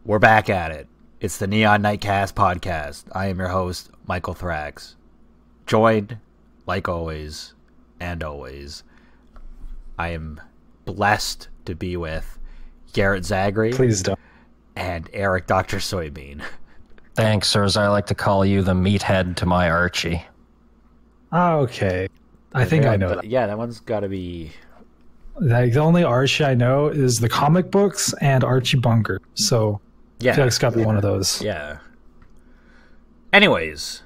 We're back at it. It's the Neon Nightcast podcast. I am your host, Michael Thrax. Joined, like always, and always, I am blessed to be with Garrett Zagri. Please don't. And Eric Dr. Soybean. Thanks, or as I like to call you, the meathead to my Archie. Oh, okay. I think I know that. Yeah, that one's got to be... Like, the only Archie I know is the comic books and Archie Bunker. So yeah. I feel like it's got to be one of those. Yeah. Anyways.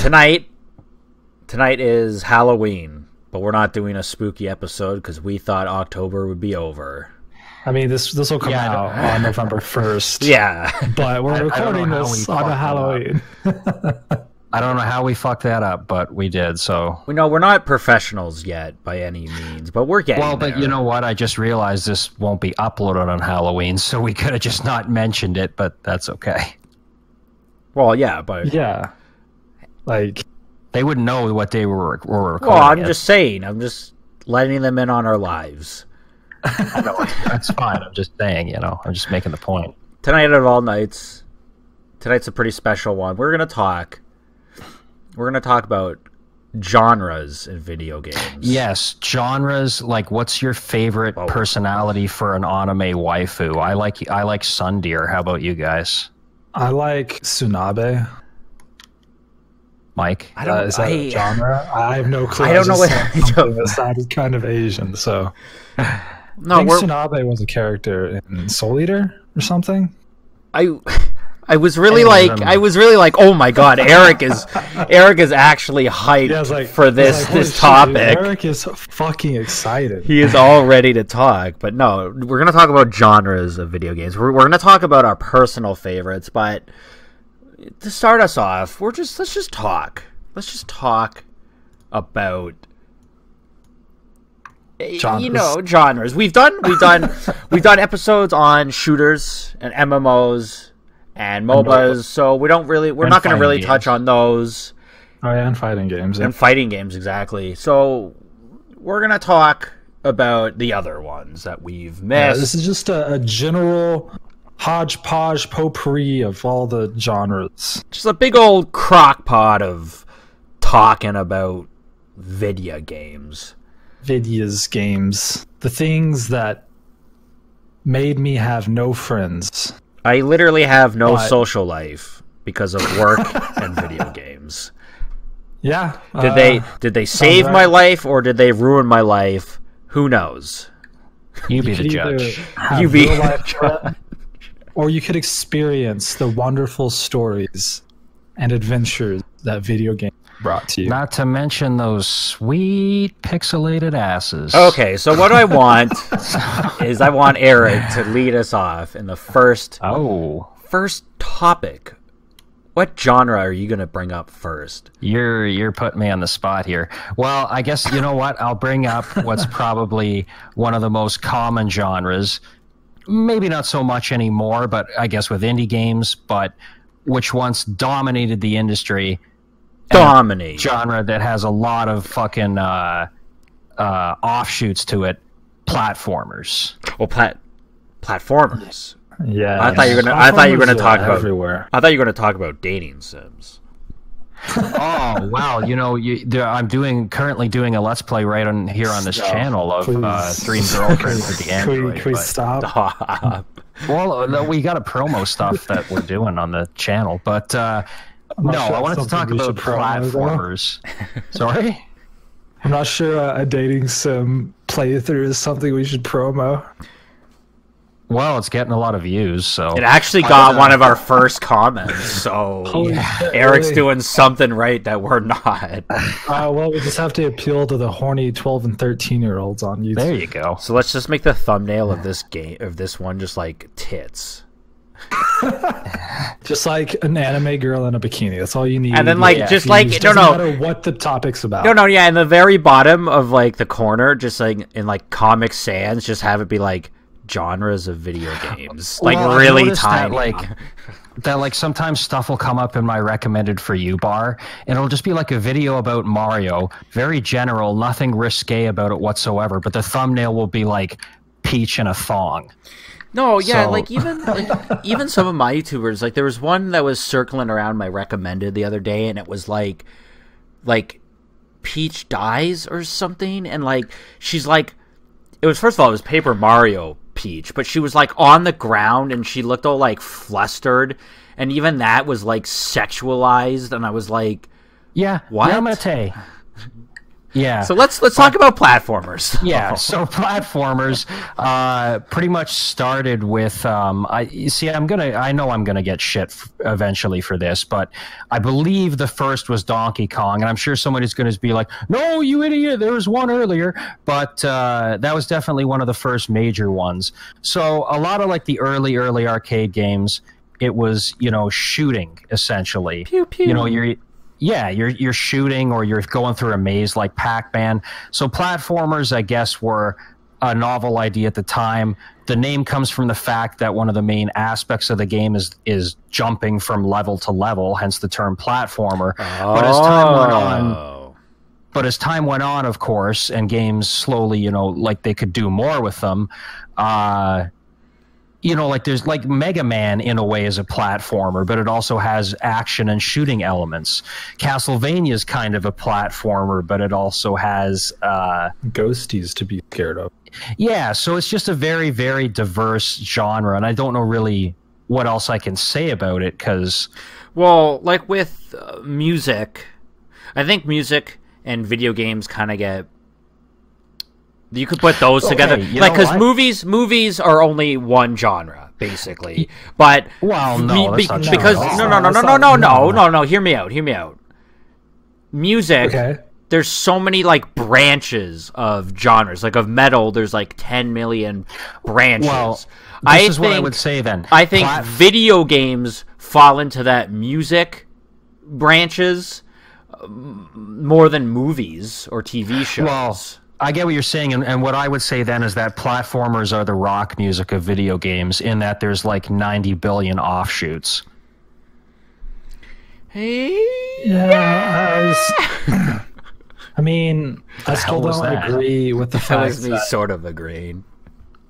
Tonight is Halloween, but we're not doing a spooky episode because we thought October would be over. I mean, this will come out on November 1st. Yeah. But we're recording this on a Halloween. I don't know how we fucked that up, but we did, so... We know we're not professionals yet, by any means, but we're getting Well, but there. you know what? I just realized this won't be uploaded on Halloween, so we could have just not mentioned it, but that's okay. Well, yeah, but... Yeah. Like... They wouldn't know what day we're recording. Well, I'm just saying. I'm just letting them in on our lives. No, that's fine. I'm just saying, you know. I'm just making the point. Tonight of all nights, tonight's a pretty special one. We're going to talk about genres in video games. Yes, genres. Like, what's your favorite personality for an anime waifu? I like Sundeer. How about you guys? I like Tsunabe. Mike? Is that a genre? I have no clue. I don't know what that sounded kind of Asian, so... No, I think Tsunabe was a character in Soul Eater or something. I was really like, oh my god, Eric is actually hyped for this topic. Eric is fucking excited. He is all ready to talk. But no, we're gonna talk about genres of video games. We're gonna talk about our personal favorites, but to start us off, let's just talk. Let's just talk about genres. We've done episodes on shooters and MMOs and MOBAs, so we're not going to really touch on those. Oh yeah, and fighting games. And fighting games, exactly. So we're going to talk about the other ones that we've missed. Yeah, this is just a general hodgepodge potpourri of all the genres. Just a big old crock pot of talking about video games. Games. The things that made me have no friends. I literally have no social life because of work and video games. Yeah. Did they save my life or did they ruin my life? Who knows? You be the judge. You be or you could experience the wonderful stories and adventures that video games brought to you. Not to mention those sweet pixelated asses. Okay, so what I want is I want Eric to lead us off in the first topic. What genre are you going to bring up first? You're putting me on the spot here. Well, I guess, you know what? I'll bring up what's probably one of the most common genres. Maybe not so much anymore, but I guess with indie games, but which once dominated the industry. Genre that has a lot of fucking offshoots to it. Platformers. Well, platformers. Yeah. I thought you were going to talk about everywhere. I thought you were going to talk about dating sims. Oh wow! You know, I'm currently doing a let's play right on here on this channel of Dream Girlfriend for the Android. Can we stop? Well, we got a promo stuff that we're doing on the channel, but I wanted to talk about platformers. Sorry, I'm not sure a dating sim playthrough is something we should promo. Well, it's getting a lot of views, so... It actually got one of our first comments, so Eric's doing something right that we're not. Well, we just have to appeal to the horny 12 and 13-year-olds on YouTube. There you go. So let's just make the thumbnail of this one just like tits. Just like an anime girl in a bikini. That's all you need. And then doesn't matter what the topic's about. Yeah, in the very bottom of like the corner, just like in like Comic Sans, just have it be like genres of video games, like really tiny. That sometimes stuff will come up in my recommended for you bar, and it'll just be like a video about Mario, very general, nothing risque about it whatsoever, but the thumbnail will be like Peach in a thong. No, yeah, So- like even some of my YouTubers, like there was one that was circling around my recommended the other day, and it was like Peach dies or something, and like she's like, it was, first of all, it was Paper Mario Peach, but she was like on the ground and she looked all like flustered, and even that was like sexualized, and I was like, Yeah, What? Yamate. Yeah. so let's talk about platformers. Yeah, so platformers pretty much started with I know I'm gonna get shit eventually for this, but I believe the first was Donkey Kong, and I'm sure somebody's gonna be like, "No, you idiot! There was one earlier," but that was definitely one of the first major ones. So a lot of like the early arcade games, it was shooting essentially. Pew, pew. You're shooting, or you're going through a maze like Pac-Man. So platformers, I guess, were a novel idea at the time. The name comes from the fact that one of the main aspects of the game is jumping from level to level, hence the term platformer. But as time went on, of course, and games slowly, like they could do more with them, like there's like Mega Man in a way is a platformer, but it also has action and shooting elements. Castlevania is kind of a platformer, but it also has Ghosties to be scared of. Yeah, so it's just a very, very diverse genre, and I don't know really what else I can say about it, because... Well, like with music, I think music and video games kind of get... You could put those together, like, because movies are only one genre, basically. But well, no, that's not true. because no. Hear me out. Music, Okay. there's so many like branches of genres. Like of metal, there's like 10 million branches. Well, this is what I would say then. I think video games fall into that music branches more than movies or TV shows. Well, I get what you're saying, and what I would say then is that platformers are the rock music of video games, in that there's like 90 billion offshoots. Hey, Yeah, I mean, I still hell was don't that? agree with the that fact was me that sort of agreeing.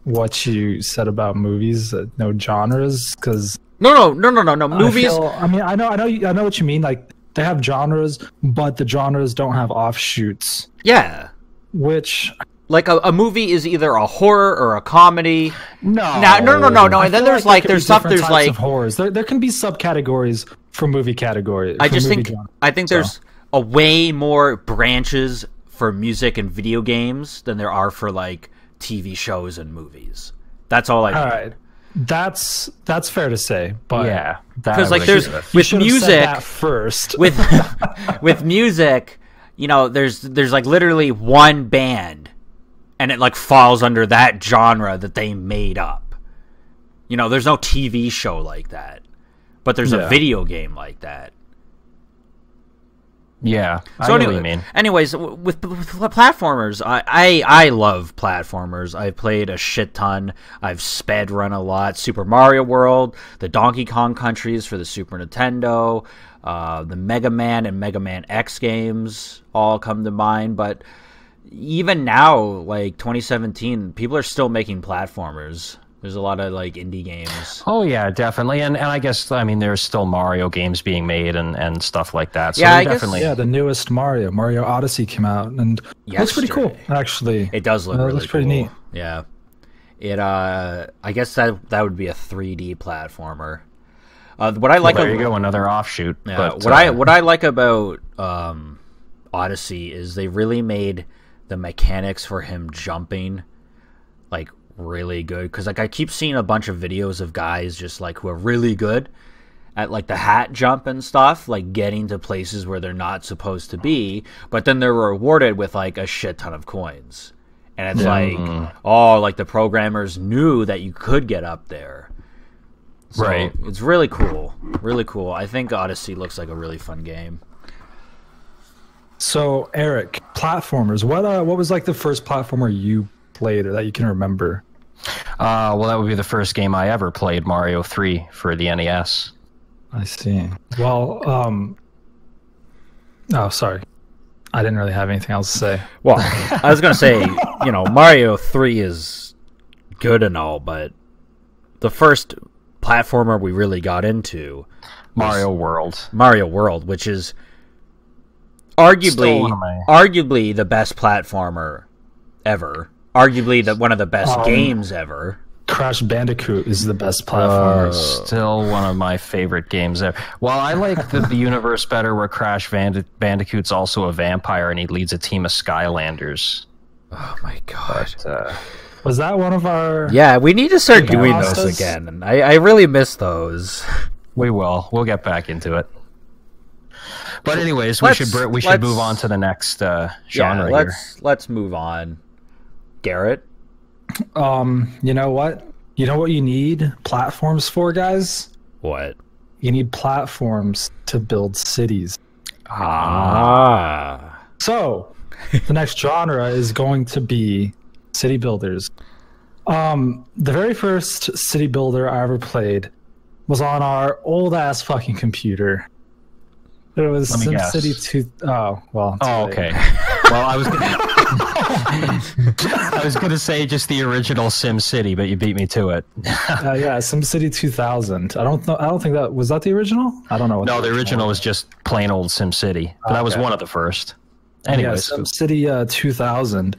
what you said about movies, no genres, because No. Movies. I know what you mean. Like they have genres, but the genres don't have offshoots. Yeah. Which Like a movie is either a horror or a comedy. No. No. And then there's like there there's could be stuff different there's types like of horrors. There can be subcategories for movie category. I for just movie think genre. I think there's a way more branches for music and video games than there are for like TV shows and movies. That's all I All mean. right, that's fair to say, but Yeah. Because like there's you with should have said music that first. with music, there's like literally one band, and it like falls under that genre that they made up. There's no TV show like that, but there's a Yeah. video game like that. Yeah. I So know what you mean. anyways, with platformers, I love platformers. I've played a shit ton. I've sped run a lot. Super Mario World, the Donkey Kong Countries for the Super Nintendo, the Mega Man and Mega Man X games all come to mind. But even now, like 2017, people are still making platformers. There's a lot of like indie games. Oh yeah, definitely, and I guess there's still Mario games being made and stuff like that. So Yeah, they're I guess- definitely. Yeah, the newest Mario Odyssey came out, and it looks pretty cool, Yesterday. actually. It does look It really looks pretty cool. neat. Yeah. It I guess that would be a 3D platformer. What I like There you go, another offshoot. Yeah, But what I like about Odyssey is they really made the mechanics for him jumping like really good, because like I keep seeing a bunch of videos of guys just like who are really good at like the hat jump and stuff, like getting to places where they're not supposed to be, but then they're rewarded with like a shit ton of coins, and it's like like the programmers knew that you could get up there. So Right. It's really cool. I think Odyssey looks like a really fun game. So, Eric, platformers. What was like the first platformer you played or that you can remember? well, that would be the first game I ever played, Mario 3 for the NES. I see. Well, oh, sorry. I didn't really have anything else to say. Well, I was going to say, Mario 3 is good and all, but the first platformer we really got into Mario World, which is arguably the best platformer ever. Arguably one of the best games ever. Crash Bandicoot is the best platformer. Still one of my favorite games ever. Well, I like the universe better where Crash Bandicoot's also a vampire and he leads a team of Skylanders. Oh my god. But, was that one of our... Yeah, we need to start doing those again. And I really miss those. We will. We'll get back into it. But anyways, we should move on to the next genre here. Let's move on. Garrett? You know what? You know what you need platforms for, guys? What? You need platforms to build cities. So, the next genre is going to be city builders. The very first city builder I ever played was on our old-ass fucking computer. It was SimCity 2... Oh, well... Oh, okay. Well, I was gonna say just the original SimCity, but you beat me to it. Yeah, SimCity 2000. I don't think that was that the original. I don't know. No, the original was just plain old SimCity. But that was one of the first. Anyways, yeah, SimCity 2000,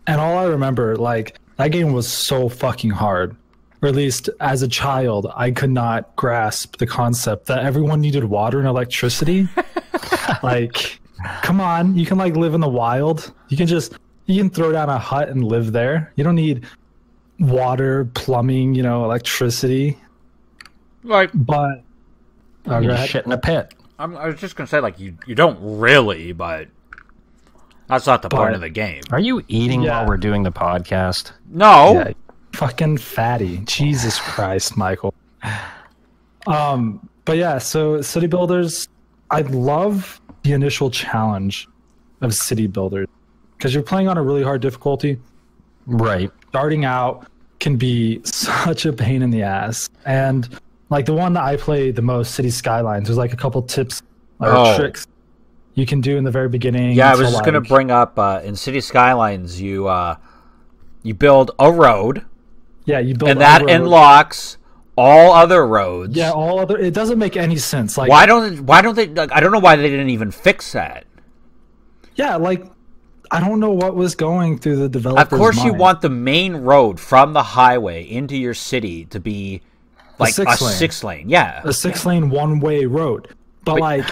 and all I remember, like, that game was so fucking hard. Or at least as a child, I could not grasp the concept that everyone needed water and electricity. Like, come on, you can like live in the wild. You can throw down a hut and live there. You don't need water, plumbing, electricity. Like, but you shit in a pit. I was just gonna say, like, you don't really, but that's not the point of the game. Are you eating while we're doing the podcast? No. Yeah, fucking fatty. Jesus Christ, Michael. But yeah, so city builders, I love the initial challenge of city builders because you're playing on a really hard difficulty. Right. Starting out can be such a pain in the ass. And like the one that I play the most, City Skylines, there's like a couple tips or tricks you can do in the very beginning. Yeah, I was just going to bring up in City Skylines, you build a road. Yeah, you build and that unlocks all other roads. Yeah, all other. It doesn't make any sense. Like, why don't they? Like, I don't know why they didn't even fix that. Yeah, like, I don't know what was going through the developer's Of course, mind. you want the main road from the highway into your city to be like a six lane. Yeah, a 6-lane one-way road. But like,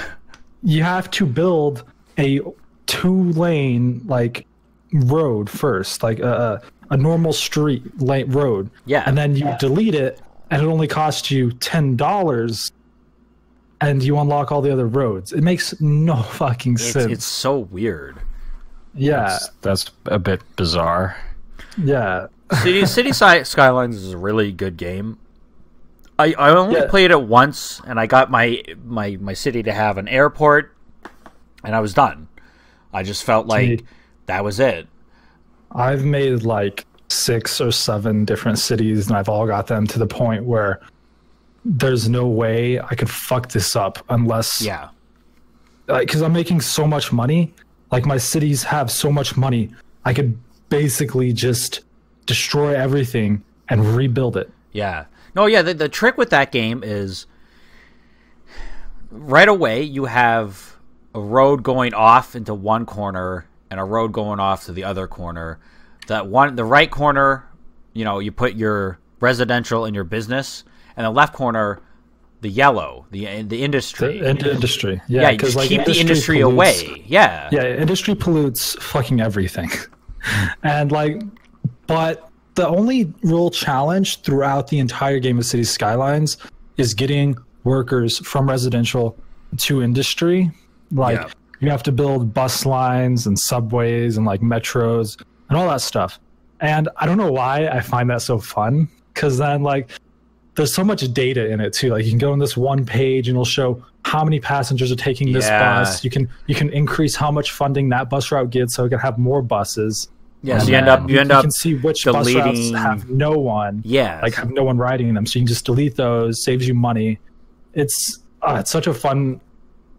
you have to build a 2-lane like road first, like a normal street road. Yeah, and then you delete it, and it only costs you $10, and you unlock all the other roads. It makes no fucking sense. It's so weird. Yeah, that's a bit bizarre. Yeah, City Skylines is a really good game. I only played it once, and I got my city to have an airport, and I was done. I just felt like that was it. I've made like 6 or 7 different cities, and I've all got them to the point where there's no way I could fuck this up unless... Yeah. Because I'm making so much money. Like, my cities have so much money, I could basically just destroy everything and rebuild it. Yeah. No, yeah, the trick with that game is right away you have a road going off into one corner and a road going off to the other corner. The right corner, you put your residential and your business, and the left corner, the yellow, the industry. The industry. Yeah, you just keep the industry away. Yeah. Yeah, industry pollutes fucking everything. And but the only real challenge throughout the entire game of City Skylines is getting workers from residential to industry. You have to build bus lines and subways and like metros and all that stuff. And I don't know why I find that so fun, because then like there's so much data in it too. Like, you can go on this one page and it'll show how many passengers are taking this bus. You can increase how much funding that bus route gets so it can have more buses. Yeah, so you end up you can see which bus routes have no one. Yeah, like have no one riding them, so you can just delete those. Saves you money. It's such a fun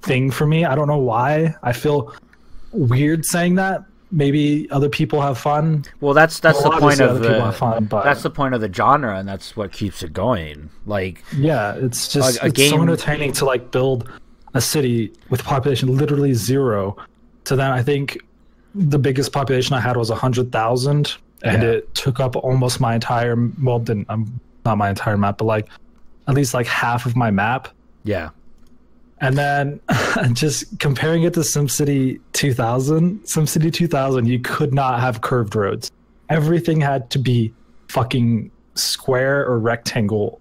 thing for me. I don't know why I feel weird saying that, maybe other people have fun. Well, that's the point of people have fun, but that's the point of the genre, and that's what keeps it going. Like, yeah, it's just a it's game... so entertaining to like build a city with population literally 0 to then I think the biggest population I had was 100,000, and it took up almost my entire, well, not my entire map, but like at least like half of my map. Yeah. And then just comparing it to SimCity 2000, SimCity 2000, you could not have curved roads. Everything had to be fucking square or rectangle.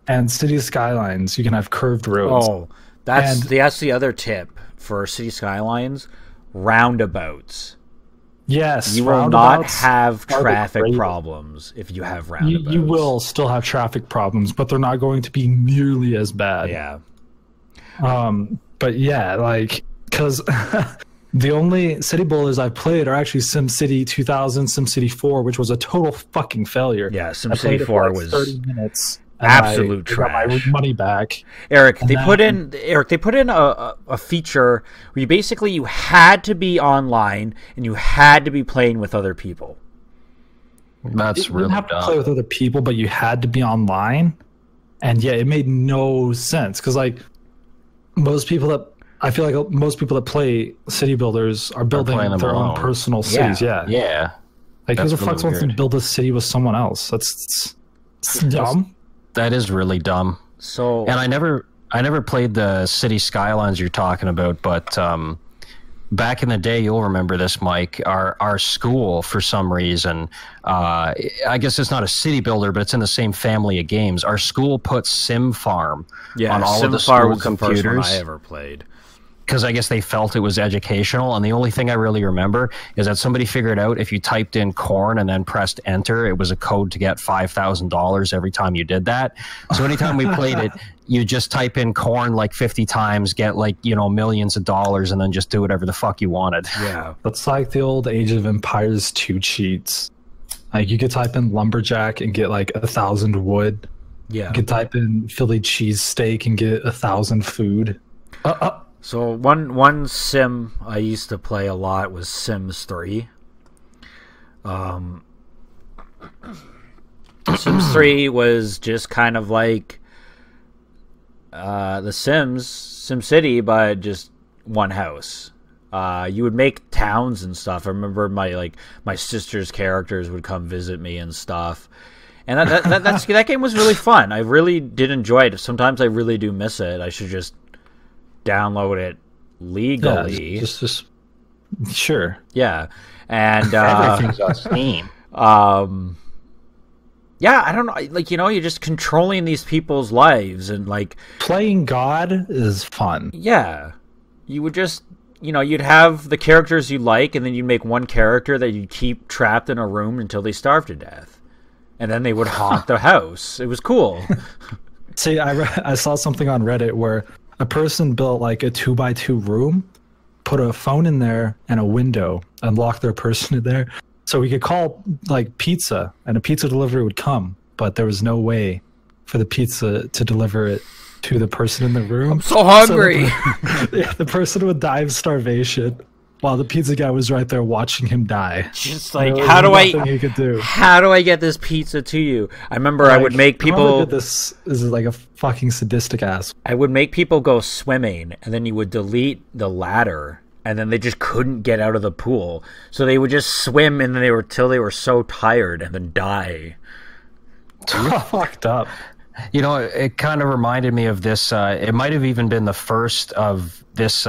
And City Skylines, you can have curved roads. Oh, that's the other tip for City Skylines. Roundabouts. Yes, you will not have traffic problems if you have roundabouts. You will still have traffic problems, but they're not going to be nearly as bad. Yeah. But yeah, like, because the only city builders I've played are actually SimCity 2000, SimCity 4, which was a total fucking failure. Yeah, SimCity 4 was 30 minutes. Absolute trash. I got my money back. Eric, they put in a feature where you had to be online and you had to be playing with other people. That's You really didn't have dumb. to play with other people, but you had to be online. And yeah, it made no sense because like most people that play city builders are building playing them their own alone. personal cities. Yeah. Yeah. Like who That's the fuck really wants to weird. build a city with someone else? That's dumb. That is really dumb. So, And I never played the City Skylines you're talking about, but back in the day, you'll remember this, Mike. Our school, for some reason, I guess it's not a city builder, but it's in the same family of games. Our school put Sim Farm on all of the SimFar school was the first one computers. I ever played. Because I guess they felt it was educational, and the only thing I really remember is that somebody figured out if you typed in corn and then pressed enter, it was a code to get $5,000 every time you did that. So anytime we played it, you just type in corn like 50 times, get like, millions of dollars, and then just do whatever the fuck you wanted. Yeah. That's like the old Age of Empires 2 cheats. Like you could type in lumberjack and get like 1,000 wood. Yeah. You could type in Philly cheesesteak and get 1,000 food. So one sim I used to play a lot was Sims 3. Sims 3 was just kind of like the SimCity, but just one house. You would make towns and stuff. I remember my sister's characters would come visit me and stuff. And that game was really fun. I really did enjoy it. Sometimes I really do miss it. I should just download it legally. Yeah, just sure. Yeah. And Everything's on Steam. yeah, I don't know. Like, you're just controlling these people's lives and like Playing God is fun. yeah. You would just you'd have the characters you like, and then you'd make one character that you'd keep trapped in a room until they starved to death. And then they would haunt the house. It was cool. See, I saw something on Reddit where a person built like a 2x2 room, put a phone in there and a window, and locked their person in there. So we could call like pizza, and a pizza delivery would come, but there was no way for the pizza to deliver it to the person in the room. I'm so hungry. So the person would die of starvation while the pizza guy was right there watching him die. Just like, There was how do nothing he could do. I get this pizza to you? I remember I would make whoever people did this is like a fucking sadistic ass. I would make people go swimming, and then you would delete the ladder, and then they just couldn't get out of the pool. So they would just swim, and then till they were so tired, and then die. Fucked up. It kind of reminded me of this. It might have even been the first of this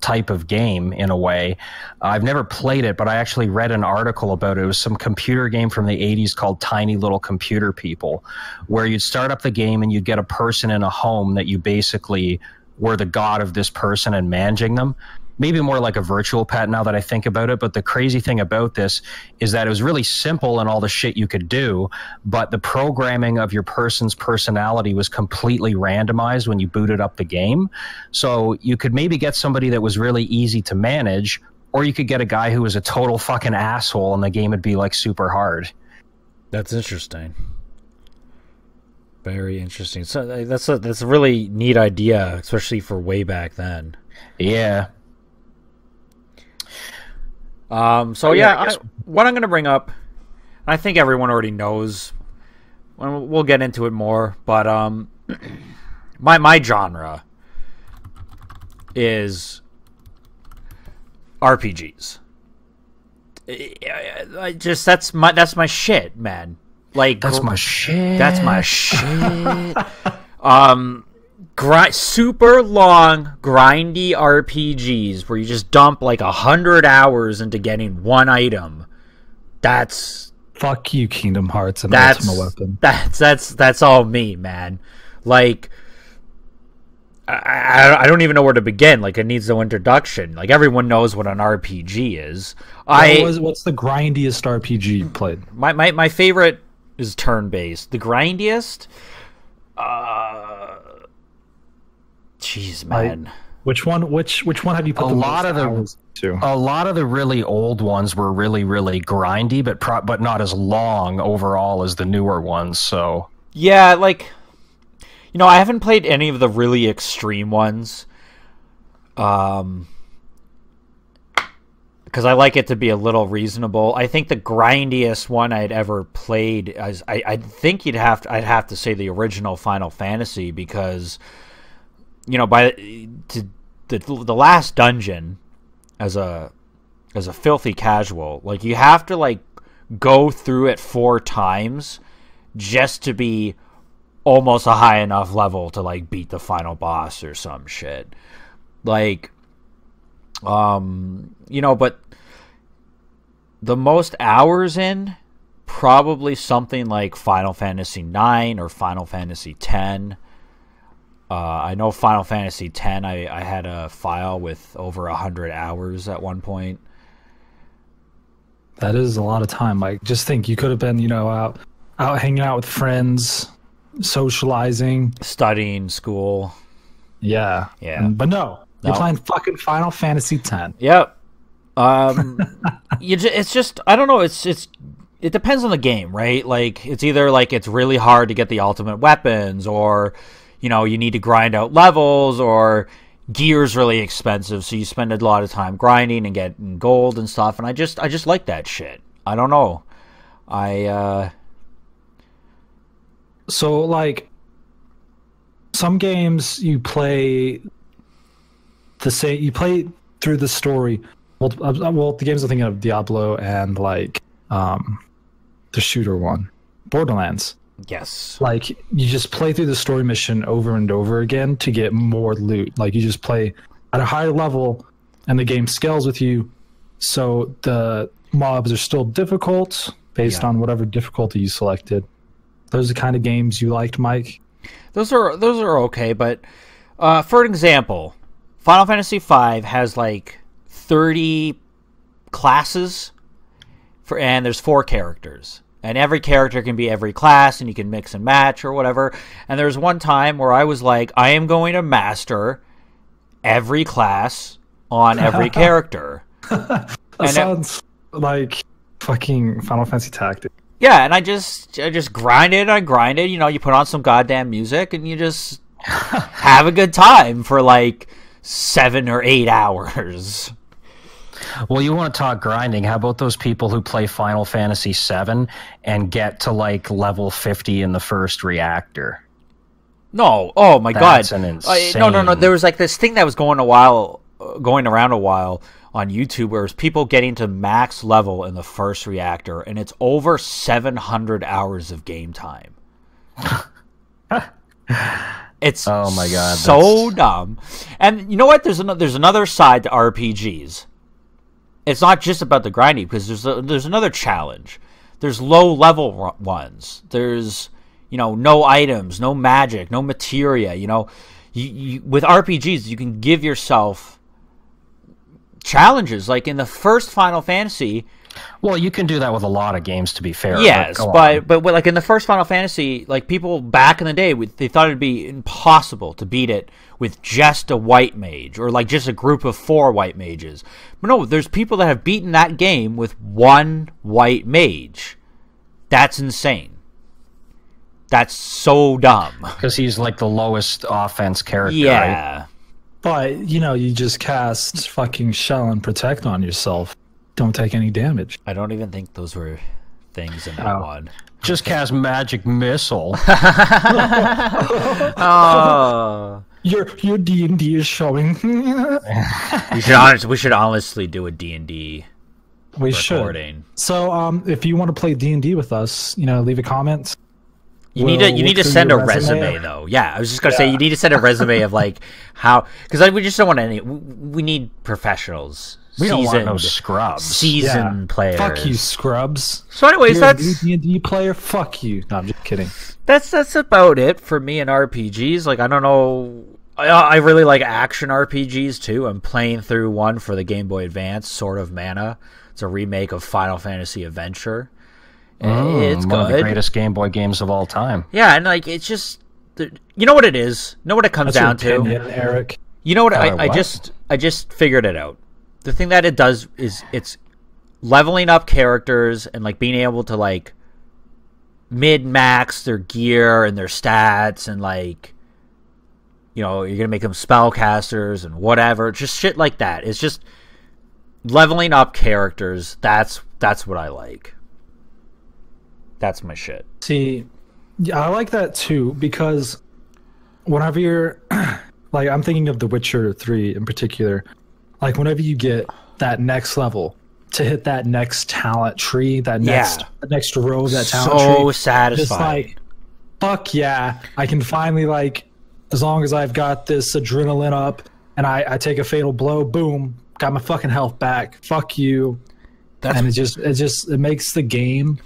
type of game in a way. I've never played it, but I actually read an article about it. It was some computer game from the 80s called Tiny Little Computer People, where you'd start up the game and you'd get a person in a home that you basically were the god of this person and managing them. Maybe more like a virtual pet now that I think about it. But the crazy thing about this is that it was really simple and all the shit you could do, but the programming of your person's personality was completely randomized when you booted up the game. So you could maybe get somebody that was really easy to manage, or you could get a guy who was a total fucking asshole and the game would be like super hard. That's interesting. Very interesting. So that's a really neat idea, especially for way back then. Yeah. So yeah, what I'm going to bring up, I think everyone already knows. We'll get into it more, but my genre is RPGs. That's my shit, man. Like that's my shit. That's my shit. Super long, grindy RPGs where you just dump like 100 hours into getting one item. That's fuck you, Kingdom Hearts and Ultimate Weapon. That's all me, man. Like I don't even know where to begin. Like, it needs no introduction. Like, everyone knows what an RPG is. What's the grindiest RPG you played? My favorite is turn-based. The grindiest? Jeez, man. Which one have you put a lot of the really old ones were really, really grindy, but not as long overall as the newer ones, so... Yeah, like... You know, I haven't played any of the really extreme ones. Because I like it to be a little reasonable. I think the grindiest one I'd ever played, I think I'd have to say the original Final Fantasy, because, you know, the last dungeon, as a filthy casual, like, you have to like go through it 4 times just to be almost a high enough level to like beat the final boss or some shit. Like, you know, but the most hours in, probably something like Final Fantasy 9 or Final Fantasy 10. I know Final Fantasy 10, I had a file with over 100 hours at one point. That is a lot of time. Like, just think, you could have been, you know, out hanging out with friends, socializing, studying, school. Yeah. But no, you're playing fucking Final Fantasy X. Yep. It's just, I don't know. It depends on the game, right? Like, it's either like it's really hard to get the ultimate weapons, or, you know, you need to grind out levels, or gear's really expensive, so you spend a lot of time grinding and getting gold and stuff. And I just like that shit. I don't know. So, like, some games you play through the story. Well, the games I'm thinking of, Diablo and, like, the shooter one, Borderlands. Yes. Like, you just play through the story mission over and over again to get more loot. Like, you just play at a higher level, and the game scales with you, so the mobs are still difficult based on whatever difficulty you selected. Those are the kind of games you liked, Mike? Those are okay, but for example, Final Fantasy V has like 30 classes, and there's 4 characters. And every character can be every class, and you can mix and match or whatever. And there's one time where I was like, I am going to master every class on every character. That sounds like fucking Final Fantasy Tactics. Yeah, and I just grinded. You know, you put on some goddamn music and you just have a good time for like 7 or 8 hours. Well, you want to talk grinding? How about those people who play Final Fantasy VII and get to like level 50 in the first reactor? No, oh my god, that's an insane. No. There was like this thing that was going around a while on YouTube, where it was people getting to max level in the first reactor, and it's over 700 hours of game time. It's oh my god, so dumb. And you know what? There's another side to RPGs. It's not just about the grinding, because there's another challenge. There's low level ones. There's, you know, no items, no magic, no materia. You know, you with RPGs you can give yourself challenges. Like in the first Final Fantasy. Well, you can do that with a lot of games, to be fair. Yes, but like in the first Final Fantasy, like people back in the day, they thought it'd be impossible to beat it with just a white mage, or like just a group of 4 white mages. But no, there's people that have beaten that game with 1 white mage. That's insane. That's so dumb. Because he's like the lowest offense character, yeah. Right? But, you know, you just cast fucking Shell and Protect on yourself. don't take any damage. I don't even think those were things in that one. Just cast magic missile. Oh. Your D&D is showing. We should honestly do a D&D We recording. should. So, if you want to play D&D with us, leave a comment. You need to send a resume though. Yeah, I was just gonna say you need to send a resume of like how, because we just don't want any. We need professionals. We don't want no scrubs. Seasoned players. Fuck you, scrubs. So, anyways, You're a that's new D&D player. Fuck you. No, I'm just kidding. that's about it for me and RPGs. Like, I don't know. I really like action RPGs too. I'm playing through one for the Game Boy Advance, Sword of Mana. It's a remake of Final Fantasy Adventure. It's one of the good. greatest Game Boy games of all time. Yeah, and like it's just, you know what it is. Know what it comes down That's your to. opinion, Eric. You know what? I what? just figured it out. The thing that it does is it's leveling up characters and like being able to like mid-max their gear and their stats and like, you're gonna make them spellcasters and whatever, just shit like that. It's just leveling up characters. That's what I like. That's my shit. See, yeah, I like that too, because whenever you're like, I'm thinking of The Witcher 3 in particular. Like, whenever you get that next level to hit that next talent tree, the next row of that talent tree, so satisfying. just like, fuck yeah, I can finally, like, as long as I've got this adrenaline up and I take a fatal blow, boom, got my fucking health back. Fuck you. And it makes the game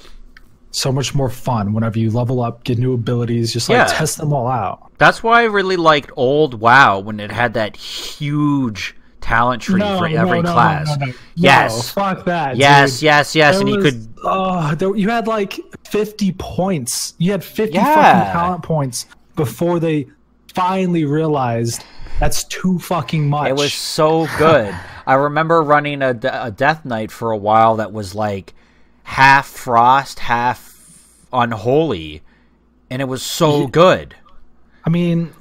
so much more fun whenever you level up, get new abilities, just like test them all out. That's why I really liked old WoW when it had that huge talent tree for every class. Yes, no, fuck that. Yes, dude. yes, and you could. You had like 50 points. You had 50 fucking talent points before they finally realized that's too fucking much. It was so good. I remember running a Death Knight for a while that was like half Frost, half Unholy, and it was so good. I mean,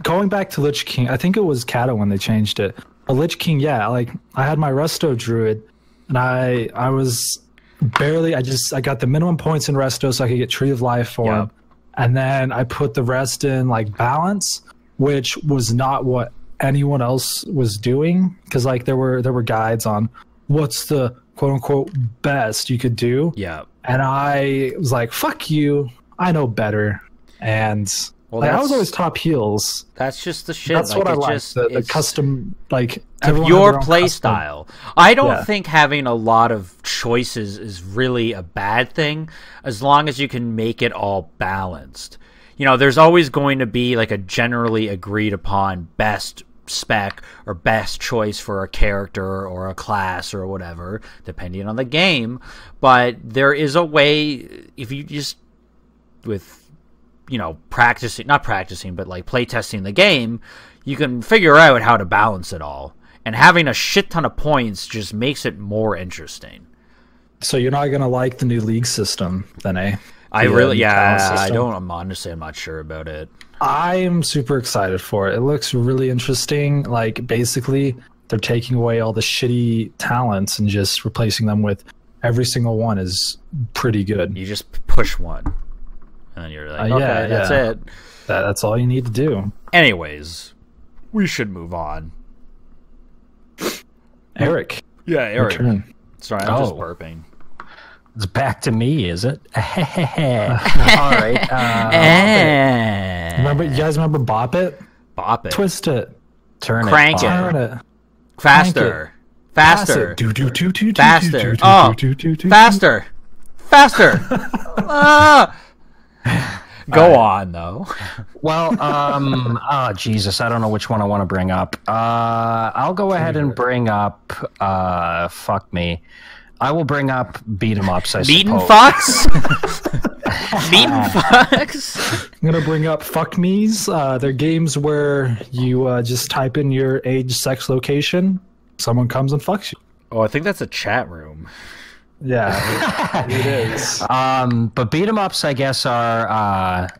going back to Lich King, I think it was Kato when they changed it. A Lich King, like I had my Resto Druid, and I was barely. I got the minimum points in Resto so I could get Tree of Life for him, and then I put the rest in like balance, which was not what anyone else was doing, because like there were guides on what's the quote unquote best you could do. Yeah. And I was like, fuck you, I know better. And I was always top heals. That's just the shit. That's what I like. The custom, like your play style. I don't think having a lot of choices is really a bad thing, as long as you can make it all balanced. There's always going to be like a generally agreed upon best spec or best choice for a character or a class or whatever, depending on the game. But there is a way, if you just with not practicing, but like playtesting the game, you can figure out how to balance it all. And having a shit ton of points just makes it more interesting. So you're not gonna like the new league system, then, eh? I'm honestly, I'm not sure about it. I'm super excited for it. It looks really interesting. Like, basically, they're taking away all the shitty talents and just replacing them with every single one is pretty good. You just push one, and then you're like, okay, that's it. That's all you need to do. Anyways, we should move on. Eric. Yeah, Eric. Return. Sorry, I'm just burping. It's back to me, is it? All right. You guys remember Bop It? Bop It. Twist it. Turn it. Crank Turn it. Faster. Faster. Faster. Faster. Faster. Go on, though. Well, Jesus, I don't know which one I want to bring up. I'll go ahead and bring up, fuck me. I will bring up beat 'em ups, I Meat and suppose. fucks? Meat and fucks? I'm going to bring up Fuck Me's. They're games where you just type in your age, sex, location. Someone comes and fucks you. Oh, I think that's a chat room. Yeah, it is. But beat 'em ups, I guess, are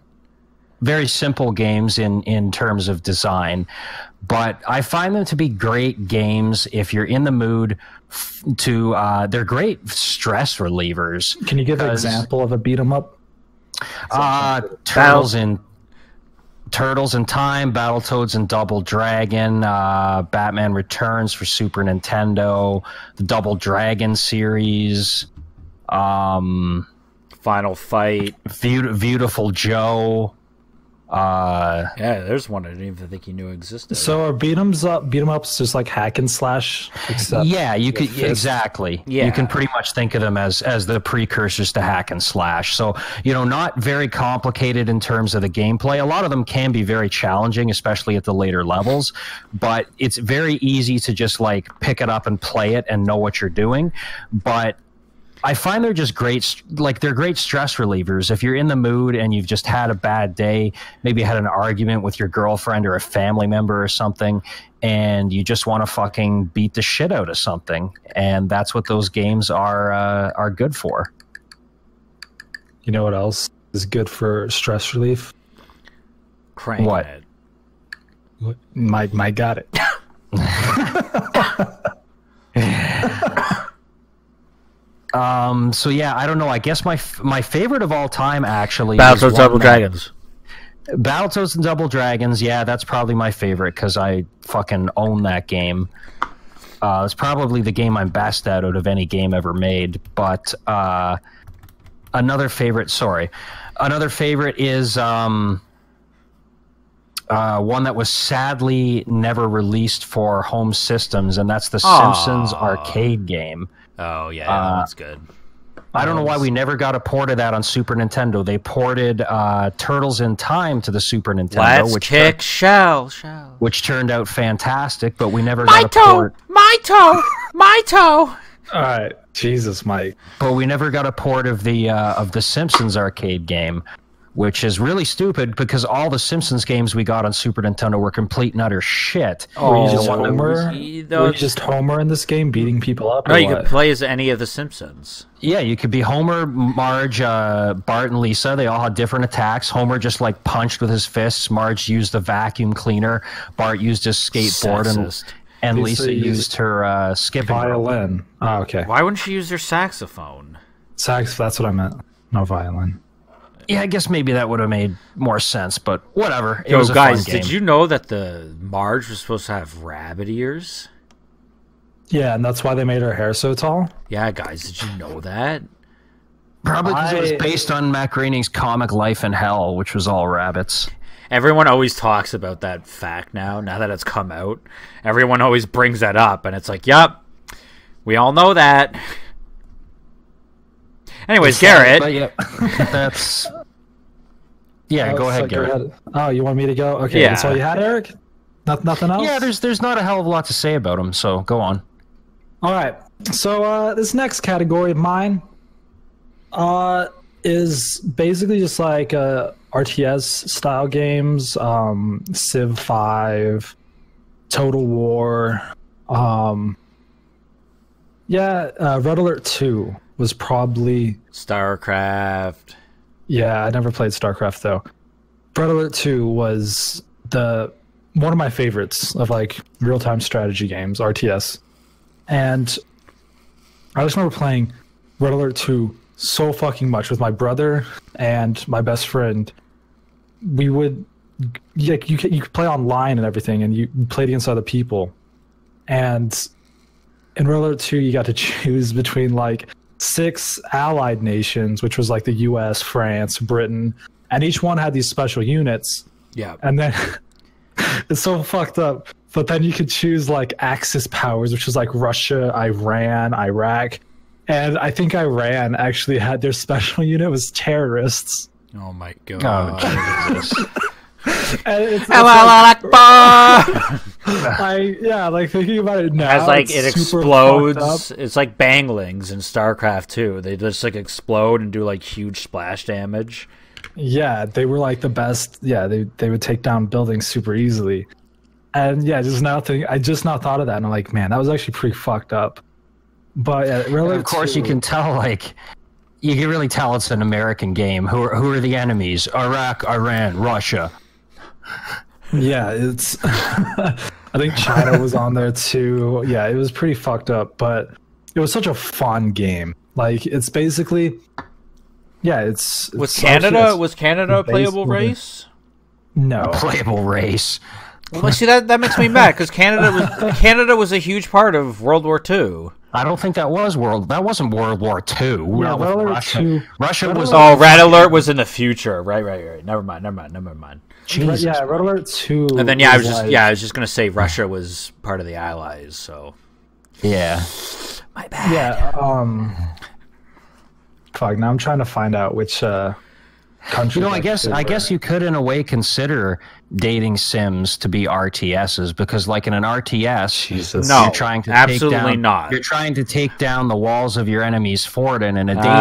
very simple games in terms of design, but I find them to be great games if you're in the mood they're great stress relievers. Can you give an example of a beat 'em up? Turtles in Time, Battletoads and Double Dragon, Batman Returns for Super Nintendo, the Double Dragon series, Final Fight, Beautiful Joe. Yeah, there's one I didn't even think you knew existed. So are beat 'em ups just like hack and slash? Yeah, you could exactly. Yeah. You can pretty much think of them as the precursors to hack and slash. So, not very complicated in terms of the gameplay. A lot of them can be very challenging, especially at the later levels, but it's very easy to just like pick it up and play it and know what you're doing. But I find they're just great, they're great stress relievers. If you're in the mood and you've just had a bad day, maybe had an argument with your girlfriend or a family member or something, and you just want to fucking beat the shit out of something, and that's what those games are good for. You know what else is good for stress relief? Cranking What? it. Mike got it. So yeah, I don't know. I guess my favorite of all time actually Battletoads Double Dragons. Battletoads and Double Dragons. Yeah, that's probably my favorite because I fucking own that game. It's probably the game I'm best at out of any game ever made. But another favorite is one that was sadly never released for home systems, and that's the Simpsons arcade game. Oh, yeah, that one's good. I don't know why we never got a port of that on Super Nintendo. They ported Turtles in Time to the Super Nintendo, which turned out fantastic, but we never got a port. My toe! All right, Jesus, Mike. But we never got a port of the Simpsons arcade game, which is really stupid because all the Simpsons games we got on Super Nintendo were complete and utter shit. Were you just Homer? Were you just Homer in this game, beating people up? No, you could play as any of the Simpsons. Yeah, you could be Homer, Marge, Bart, and Lisa. They all had different attacks. Homer just like punched with his fists. Marge used the vacuum cleaner. Bart used his skateboard, and Lisa used her skipping violin. Oh, okay. Why wouldn't she use her saxophone? That's what I meant. No violin. Yeah, I guess maybe that would have made more sense, but whatever. It Yo, was a guys, fun game. did you know that the Marge was supposed to have rabbit ears? Yeah, and that's why they made her hair so tall? Yeah, guys, did you know that? Probably because it was based on Matt Groening's comic Life in Hell, which was all rabbits. Everyone always talks about that fact now that it's come out. Everyone always brings that up, and it's like, yup, we all know that. Anyways, Garrett. That's... Yeah, go ahead, Garrett. Oh, you want me to go? Okay, that's all you had, Eric? Nothing else? Yeah, there's not a hell of a lot to say about him, so go on. All right. So this next category of mine is basically just like RTS style games, Civ 5, Total War. Red Alert 2 was probably... StarCraft. Yeah, I never played StarCraft though. Red Alert 2 was one of my favorites of like real-time strategy games, RTS. And I just remember playing Red Alert 2 so fucking much with my brother and my best friend. We would you could play online and everything, and you played against other people. And in Red Alert 2, you got to choose between like 6 allied nations, which was like the US, France, Britain, and each one had these special units. Yeah. And then it's so fucked up. But then you could choose like Axis powers, which was like Russia, Iran, Iraq. And I think Iran actually had their special unit was terrorists. Oh my god. Oh, Jesus. Like thinking about it now, as like it explodes. Fucked up. It's like banglings in StarCraft 2. They just like explode and do like huge splash damage. Yeah, they were like the best. Yeah, they would take down buildings super easily. And yeah, I just now thought of that, and I'm like, man, that was actually pretty fucked up. But yeah, really, of course, you can tell like You can really tell it's an American game. Who are the enemies? Iraq, Iran, Russia. Yeah, it's. I think China was on there too. Yeah, it was pretty fucked up, but it was such a fun game. Like, it's basically. Yeah, it's. Was Canada a playable race? No. A playable race. Well, see, that makes me mad because Canada was a huge part of World War II. I don't think that wasn't World War II. Yeah, With Russia. II. Russia was. Oh, Red Alert was in the future. Right. Never mind. Jesus. Yeah, Red Alert 2. And then I was just gonna say Russia was part of the Allies. So Yeah. my bad. Yeah. Fuck. Now I'm trying to find out which country. I guess you could in a way consider dating sims to be RTSs because, like in an RTS, Jesus. No, you're trying to absolutely take down, not. You're trying to take down the walls of your enemy's fort, and in a dating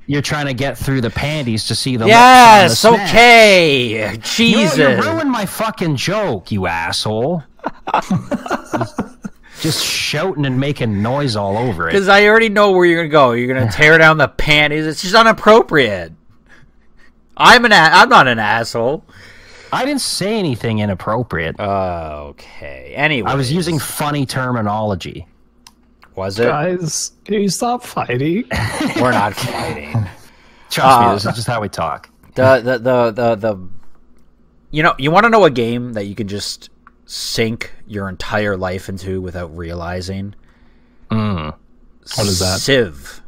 you're trying to get through the panties to see the Yes, lips on the snatch. okay. Jesus. You ruined my fucking joke, you asshole. Just shouting and making noise all over it. Because I already know where you're gonna go. You're gonna tear down the panties. It's just inappropriate. I'm not an asshole. I didn't say anything inappropriate. Okay. Anyway, I was using funny terminology. Was it? Guys, can you stop fighting? We're not fighting. Trust me, this is just how we talk. You want to know a game that you can just sink your entire life into without realizing? What is that? Civ.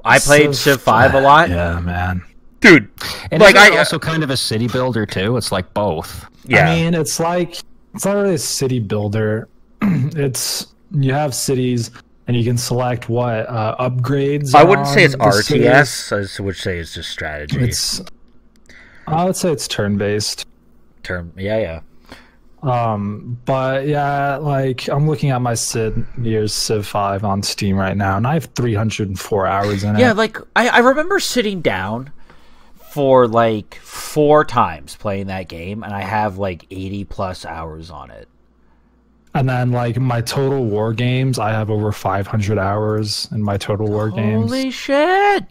I played Civ 5 a lot. Yeah, man. Dude. And like I also kind of a city builder too. It's like both. Yeah. I mean, it's not really a city builder. You have cities and you can select what upgrades. I wouldn't say it's the RTS. I would say it's just strategy. I would say it's turn-based. Yeah. But yeah, like I'm looking at my Civ 5 on Steam right now, and I have 304 hours in it. Yeah, like I remember sitting down for like 4 times playing that game, and I have like 80 plus hours on it. And then like my Total War games, I have over 500 hours in my Total War games. Holy shit!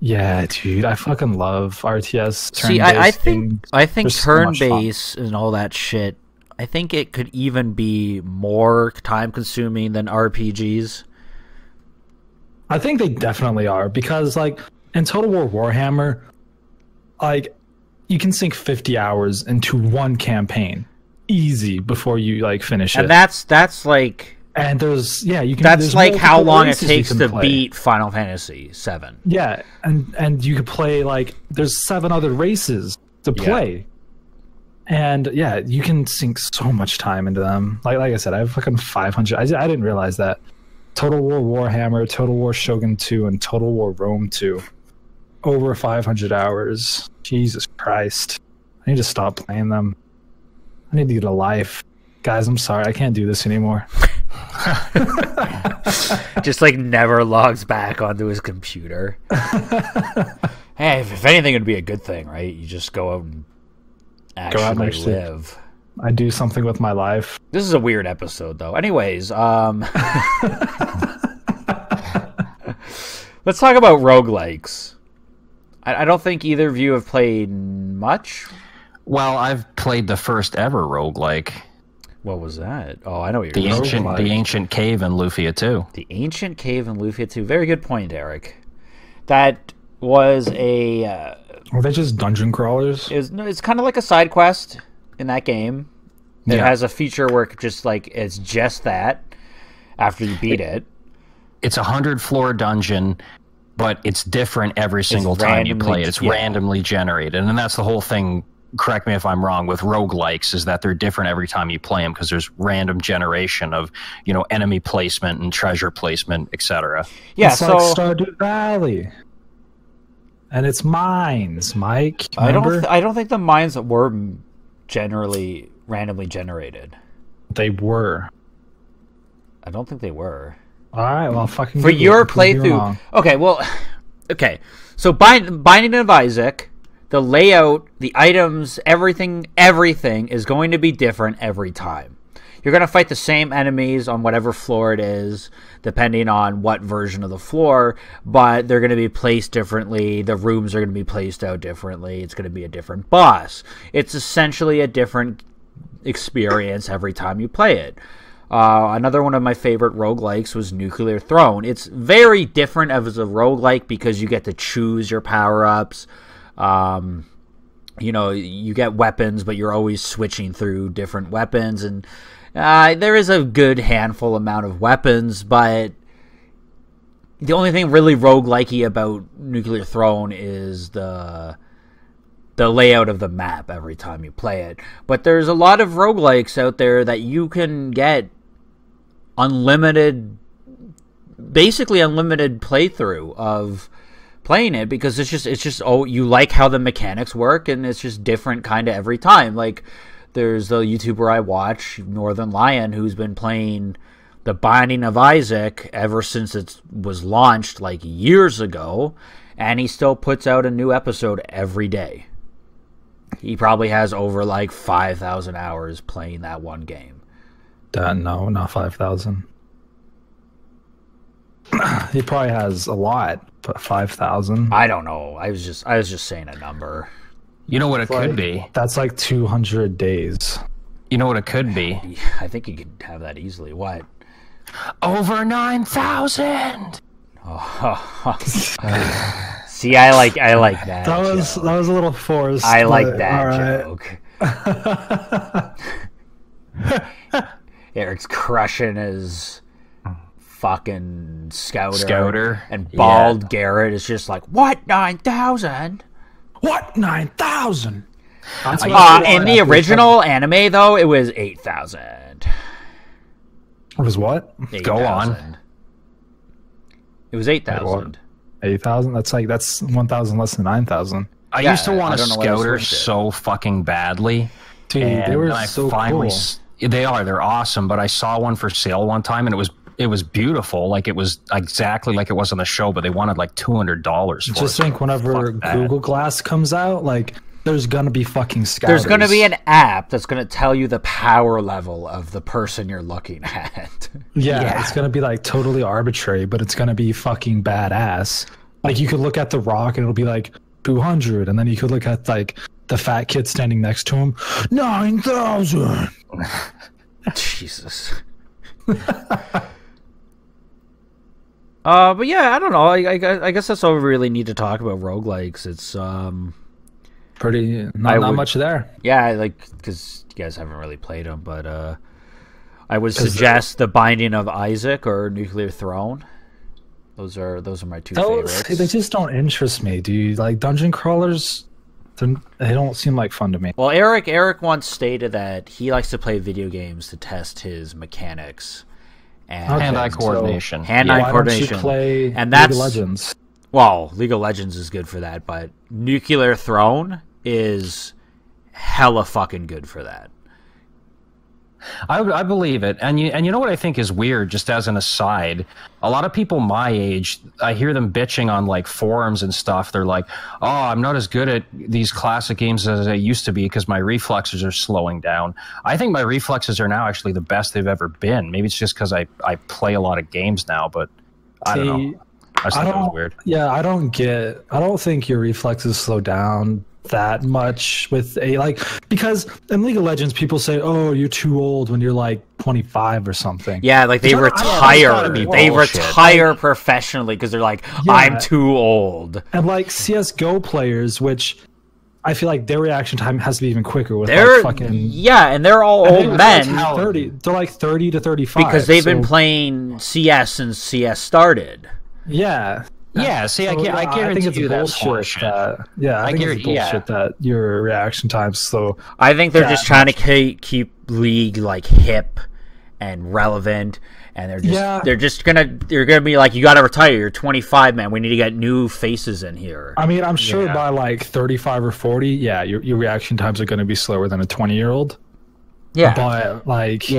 Yeah, dude, I fucking love RTS. See, I think They're so much fun. turn-based and all that shit. I think it could even be more time-consuming than RPGs. I think they definitely are because, like, in Total War Warhammer, like, you can sink 50 hours into one campaign, easy, before you like finish it. And that's like, and there's you can. that's there's like how multiple long it races you takes can to play. beat Final Fantasy VII. Yeah, and you could play like there's 7 other races to play. And yeah, you can sink so much time into them. Like I said, I have fucking 500. I didn't realize that. Total War Warhammer, Total War Shogun 2, and Total War Rome 2. Over 500 hours. Jesus Christ. I need to stop playing them. I need to get a life. Guys, I'm sorry. I can't do this anymore. Just like never logs back onto his computer. Hey, if anything, it'd be a good thing, right? You just go out and actually live. I do something with my life. This is a weird episode, though. Anyways, let's talk about roguelikes. I don't think either of you have played much. Well, I've played the first ever roguelike. What was that? Oh, I know what The you're talking about. ancient cave in Lufia 2. The Ancient Cave in Lufia 2. Very good point, Eric. That was a... Are they just dungeon crawlers? It's kind of like a side quest in that game. It has a feature where it's just that after you beat it. It's a 100-floor dungeon, but it's different every single time you play it. It's randomly generated. And that's the whole thing, correct me if I'm wrong, with roguelikes, is that they're different every time you play them because there's random generation of, enemy placement and treasure placement, etc. Yeah, it's like Stardew Valley. And it's mines, Mike. Remember? I don't think the mines were generally randomly generated. They were. I don't think they were. All right, well, fucking for your playthrough. Okay. So Binding of Isaac, the layout, the items, everything is going to be different every time. you're gonna fight the same enemies on whatever floor it is, depending on what version of the floor, but they're gonna be placed differently. The rooms are gonna be placed out differently. It's gonna be a different boss. It's essentially a different experience every time you play it. Another one of my favorite roguelikes was Nuclear Throne. It's very different as a roguelike because you get to choose your power-ups. You get weapons, but you're always switching through different weapons, and there is a good handful amount of weapons, but the only thing really roguelikey about Nuclear Throne is the layout of the map every time you play it. But there's a lot of roguelikes out there that you can get basically unlimited playthrough of playing it, because it's just you like how the mechanics work, and it's just different kind of every time. Like, there's the YouTuber I watch, Northern Lion, who's been playing The Binding of Isaac ever since it was launched like years ago, and he still puts out a new episode every day. He probably has over like 5,000 hours playing that one game. No, not 5,000. He probably has a lot, but 5,000. I don't know. I was just saying a number. You know what it could be? That's like 200 days. You know what it could be? I think you could have that easily. What? Over 9,000. Oh. See, I like that. That was a little forced. I like that joke. Eric's crushing his fucking scouter. And Bald Garrett is just like, what, 9,000? What, 9,000? In the original anime, though, it was 8,000. It was what? 8, Go on. It was 8,000. 8,000? That's 1,000 less than 9,000. I used to want a scouter so fucking badly. Dude, they were so cool. They're awesome, but I saw one for sale one time, and it was beautiful. Like, it was exactly like it was on the show, but they wanted like $200 for it. Just think, whenever Google Glass comes out, like, there's gonna be fucking scouters. There's gonna be an app that's gonna tell you the power level of the person you're looking at. Yeah, it's gonna be like totally arbitrary, but it's gonna be fucking badass. Like, you could look at The Rock and it'll be like 200, and then you could look at like the fat kid standing next to him, 9,000. Jesus. But yeah, I don't know. I guess that's all we really need to talk about roguelikes. It's pretty not much there. Yeah, because you guys haven't really played them, but I would suggest The Binding of Isaac or Nuclear Throne. Those are my two favorites. They just don't interest me, dude. Like, dungeon crawlers, they don't seem like fun to me. Well, Eric once stated that he likes to play video games to test his mechanics and hand-eye coordination. Hand-eye coordination. Why don't you play and that's, League of Legends? Well, League of Legends is good for that, but Nuclear Throne is hella fucking good for that. I believe it, and you know what I think is weird, just as an aside, a lot of people my age, I hear them bitching on like forums and stuff. They're like, oh, I'm not as good at these classic games as I used to be because my reflexes are slowing down. I think my reflexes are now actually the best they've ever been. Maybe it's just because I play a lot of games now, but I don't know. I just thought that was weird. Yeah, I don't think your reflexes slow down that much with because in League of Legends people say, oh, you're too old when you're like 25 or something. Yeah, like they retire professionally because they're like, I'm too old. And like CSGO players, which I feel like their reaction time has to be even quicker with and they're all old men. They're like 30 to 35 because they've been playing CS since CS started. Yeah. Yeah, see, I guarantee you that's bullshit. I think it's bullshit that your reaction time's slow. I think they're just trying to keep League like hip and relevant, and they're gonna be like, you got to retire. You're 25, man. We need to get new faces in here. I mean, I'm sure by like 35 or 40, your reaction times are going to be slower than a 20-year-old. Yeah, but like,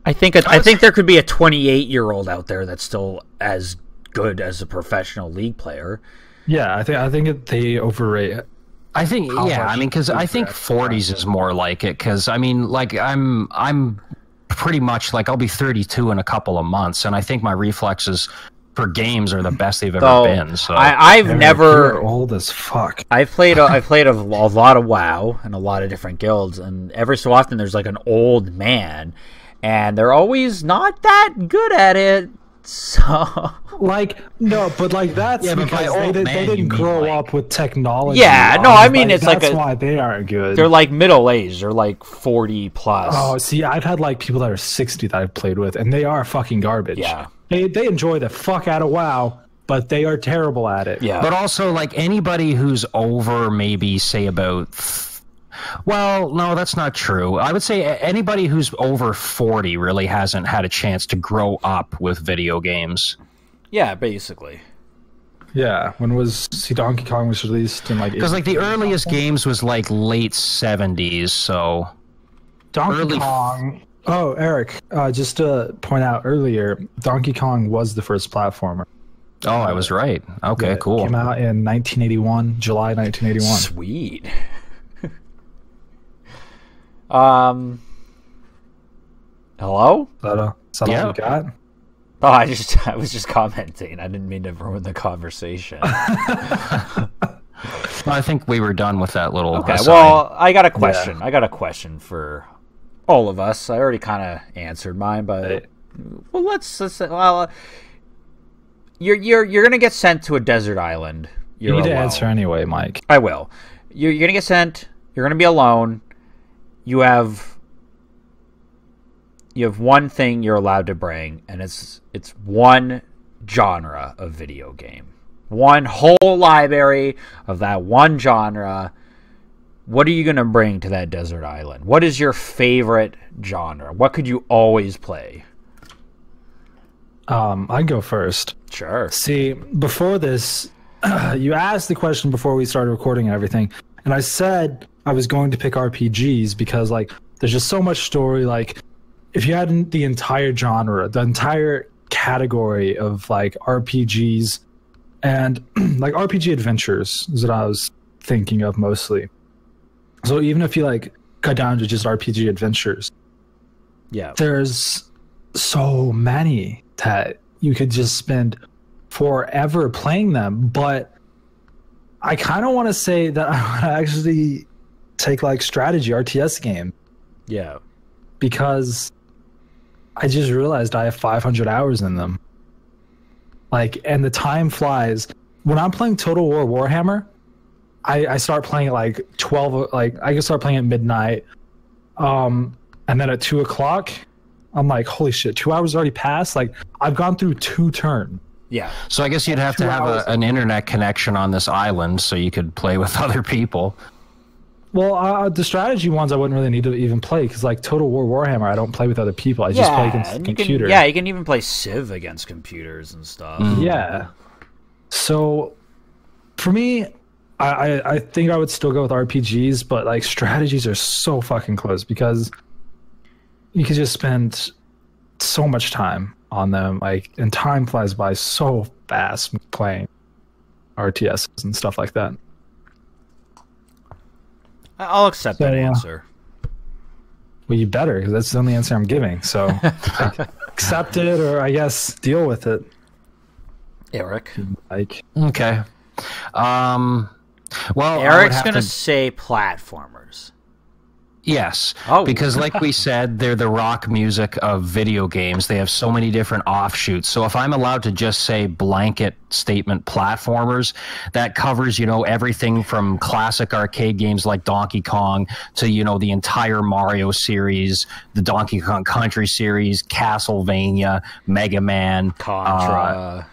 I think there could be a 28-year-old out there that's still as good as a professional League player. Yeah, I think they overrate I think, how yeah, much I mean, because I think feedback. 40s is more like it. Because I mean, like I'm pretty much like I'll be 32 in a couple of months, and I think my reflexes for games are the best they've ever So, been. So I've Eric, never. you're old as fuck. I've played a lot of WoW and a lot of different guilds, and every so often there's like an old man, and they're always not that good at it. So Like, no, but like that's Yeah, but by because old they man, you didn't mean, grow like- up with technology. Yeah, no, I mean, Like, it's like that's a- why they aren't good. they're like middle aged. They're like 40 plus. Oh, see, I've had like people that are 60 that I've played with, and they are fucking garbage. Yeah. They enjoy the fuck out of WoW, but they are terrible at it. Yeah. But also, like, anybody who's over maybe, say, about... Well, no, that's not true. I would say anybody who's over 40 really hasn't had a chance to grow up with video games. Yeah, basically. Yeah. When was Donkey Kong was released in like? Because, like, the earliest games was, like, late 70s, so... Donkey early- Kong. Oh, Eric, just to point out earlier, Donkey Kong was the first platformer. Oh, I was right. Okay, It cool. Came out in 1981, July 1981. Sweet. Hello? Is that all Yeah. you got? Oh, I was just commenting. I didn't mean to ruin the conversation. I think we were done with that little Okay, aside. well, I got a question. I got a question for all of us. I already kind of answered mine, but well, let's well, you're gonna get sent to a desert island. You You're need to alone. answer anyway, Mike. I will. You're gonna get sent. You're gonna be alone. You have one thing you're allowed to bring, and it's one genre of video game. One whole library of that one genre. What are you gonna bring to that desert island? What is your favorite genre? What could you always play? I'd go first. Sure. See, before this, you asked the question before we started recording and everything, and I said I was going to pick RPGs because, like, there's just so much story. Like, if you had the entire genre, the entire category of, like, RPGs and, like, RPG adventures is what I was thinking of mostly. So even if you, like, cut down to just RPG adventures, Yeah. there's so many that you could just spend forever playing them. But I kind of want to say that I would actually take like strategy RTS game Yeah. because I just realized I have 500 hours in them. Like, and the time flies. When I'm playing Total War Warhammer, I start playing at like 12, like I can start playing at midnight. And then at 2:00, I'm like, holy shit, 2 hours already passed. Like, I've gone through 2 turns. Yeah. So I guess you'd have to 2 have hours. an internet connection on this island so you could play with other people. Well, the strategy ones I wouldn't really need to even play because, like, Total War Warhammer, I don't play with other people. I just play against the and you computer. you can even play Civ against computers and stuff. Yeah. So, for me, I think I would still go with RPGs, but, like, strategies are so fucking close because you could just spend so much time on them, like, and time flies by so fast playing RTSs and stuff like that. I'll accept that So, answer. Well, you better, because that's the only answer I'm giving. So, accept it, or I guess deal with it. Eric. Like, Okay. Well, I would Eric's have going to to- say platformers. Yes, Oh. because like we said, they're the rock music of video games. They have so many different offshoots. So if I'm allowed to just say blanket statement platformers, that covers, everything from classic arcade games like Donkey Kong to, the entire Mario series, the Donkey Kong Country series, Castlevania, Mega Man, Contra,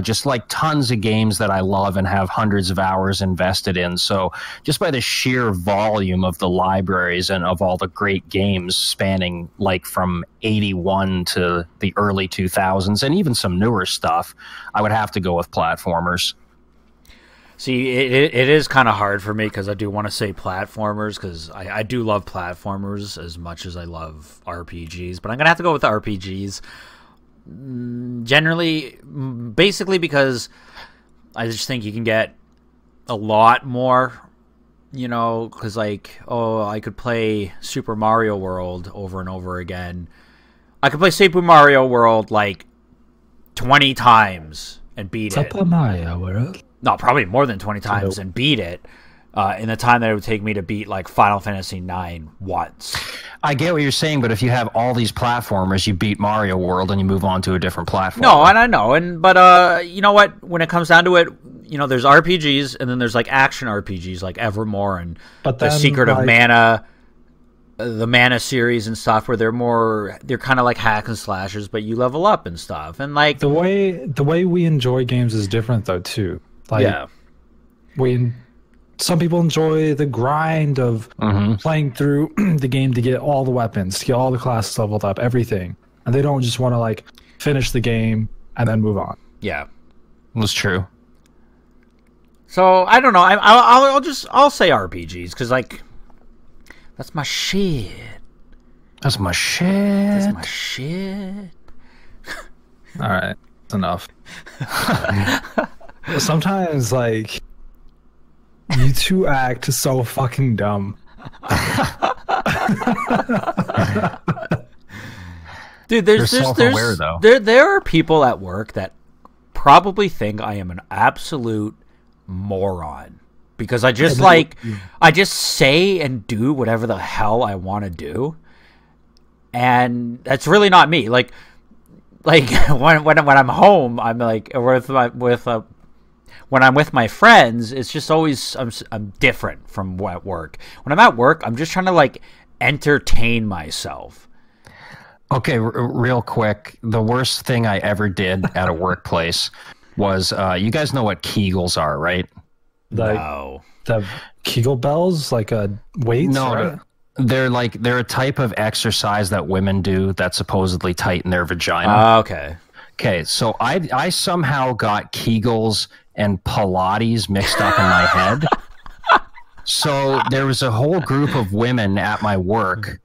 just like tons of games that I love and have hundreds of hours invested in. So just by the sheer volume of the libraries and of all the great games spanning like from 81 to the early 2000s and even some newer stuff, I would have to go with platformers. See, it is kind of hard for me because I do want to say platformers because I do love platformers as much as I love RPGs, but I'm going to have to go with RPGs. Generally, basically because I just think you can get a lot more you know, because like, oh, I could play Super Mario World over and over again. I could play Super Mario World like 20 times and beat it. Super Mario World? No, probably more than 20 times and beat it in the time that it would take me to beat like Final Fantasy IX once. I get what you're saying, but if you have all these platformers, you beat Mario World and you move on to a different platform. No, and I know, but you know what? When it comes down to it, you know, there's RPGs and then there's like action RPGs like Evermore and The Secret of Mana, the Mana series and stuff, where they're kind of like hack and slashers, but you level up and stuff. And like the way we enjoy games is different though too. Like, yeah, some people enjoy the grind of playing through the game to get all the weapons, to get all the classes leveled up, everything, and they don't just want to like finish the game and then move on. Yeah, that's true. So I don't know. I'll say RPGs because like that's my shit. That's my shit. That's my shit. All right, that's enough. Sometimes like you two act so fucking dumb. Dude, there are people at work that probably think I am an absolute moron because I just I just say and do whatever the hell I want to do, and that's really not me. Like when I'm home, I'm like when I'm with my friends, it's just always I'm different from at work. When I'm at work, I'm just trying to like entertain myself. Okay, real quick, the worst thing I ever did at a workplace was you guys know what Kegels are, right? No. The Kegel bells, like a weights? No, right? they're a type of exercise that women do that supposedly tighten their vagina. Okay. Okay, so I somehow got Kegels and Pilates mixed up in my head. So there was a whole group of women at my work,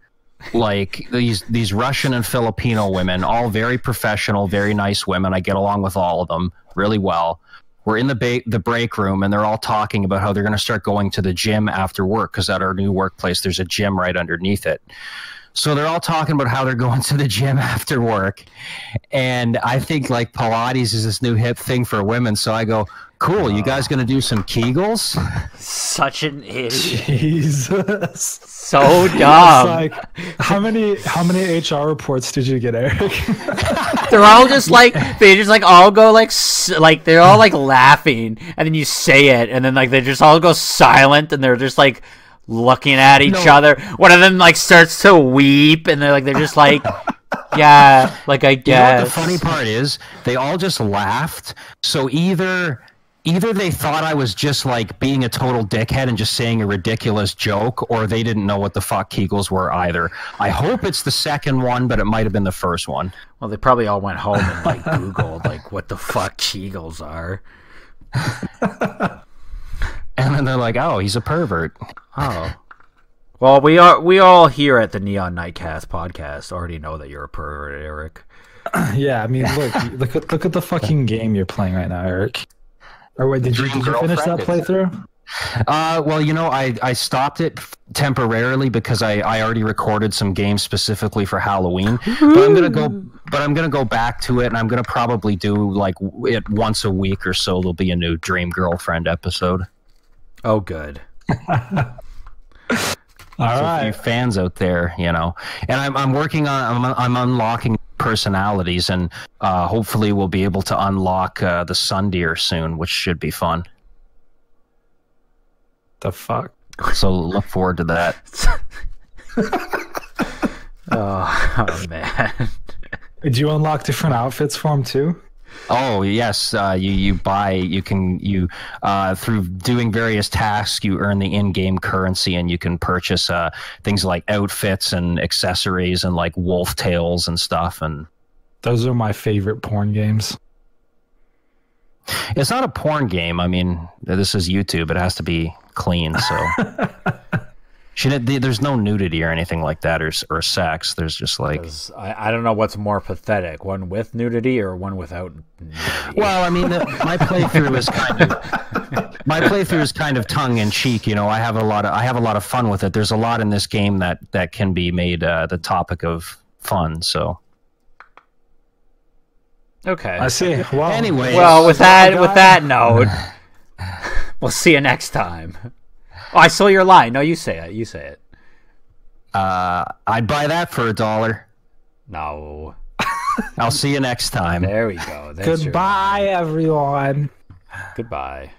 like these Russian and Filipino women, all very professional, very nice women. I get along with all of them really well. We're in the break room, and they're all talking about how they're going to start going to the gym after work, because at our new workplace, there's a gym right underneath it. So they're all talking about how they're going to the gym after work. And I think like Pilates is this new hip thing for women. So I go, cool, you guys going to do some Kegels? Such an idiot. Jesus. So dumb. Like, how many HR reports did you get, Eric? They're all just like, they just like all go like they're all like laughing, and then you say it, and then like they just all go silent, and they're just like looking at each other. One of them like starts to weep, and they're just like, yeah, like I guess. You know what the funny part is? They all just laughed. So either they thought I was just like being a total dickhead and just saying a ridiculous joke, or they didn't know what the fuck Kegels were either. I hope it's the second one, but it might have been the first one. Well, they probably all went home and like Googled like what the fuck Kegels are. And then they're like, "Oh, he's a pervert." Oh, well, we all here at the Neon Nightcast podcast already know that you're a pervert, Eric. Yeah, I mean, look at the fucking game you're playing right now, Eric. Or wait, did you finish that playthrough? Well, you know, I stopped it temporarily because I already recorded some games specifically for Halloween. But I'm gonna go back to it, and I'm gonna probably do like it once a week or so. There'll be a new Dream Girlfriend episode. Oh, good. All right, you fans out there, you know, and I'm working on I'm unlocking personalities, and hopefully we'll be able to unlock the Sundeer soon, which should be fun. The fuck? So look forward to that. oh man! Did you unlock different outfits for him too? Oh yes, you through doing various tasks, you earn the in-game currency, and you can purchase things like outfits and accessories and like wolf tails and stuff. And those are my favorite porn games. It's not a porn game. I mean, this is YouTube. It has to be clean. So There's no nudity or anything like that, or sex. There's just like. I don't know what's more pathetic, one with nudity or one without nudity. Well, I mean, my playthrough is kind of tongue in cheek. You know, I have a lot of fun with it. There's a lot in this game that can be made the topic of fun. So. Okay. I see. Well, anyway. Well, with that note, we'll see you next time. Oh, I stole your line. No, you say it. You say it. I'd buy that for $1. No. I'll see you next time. There we go. That's goodbye, everyone. Goodbye.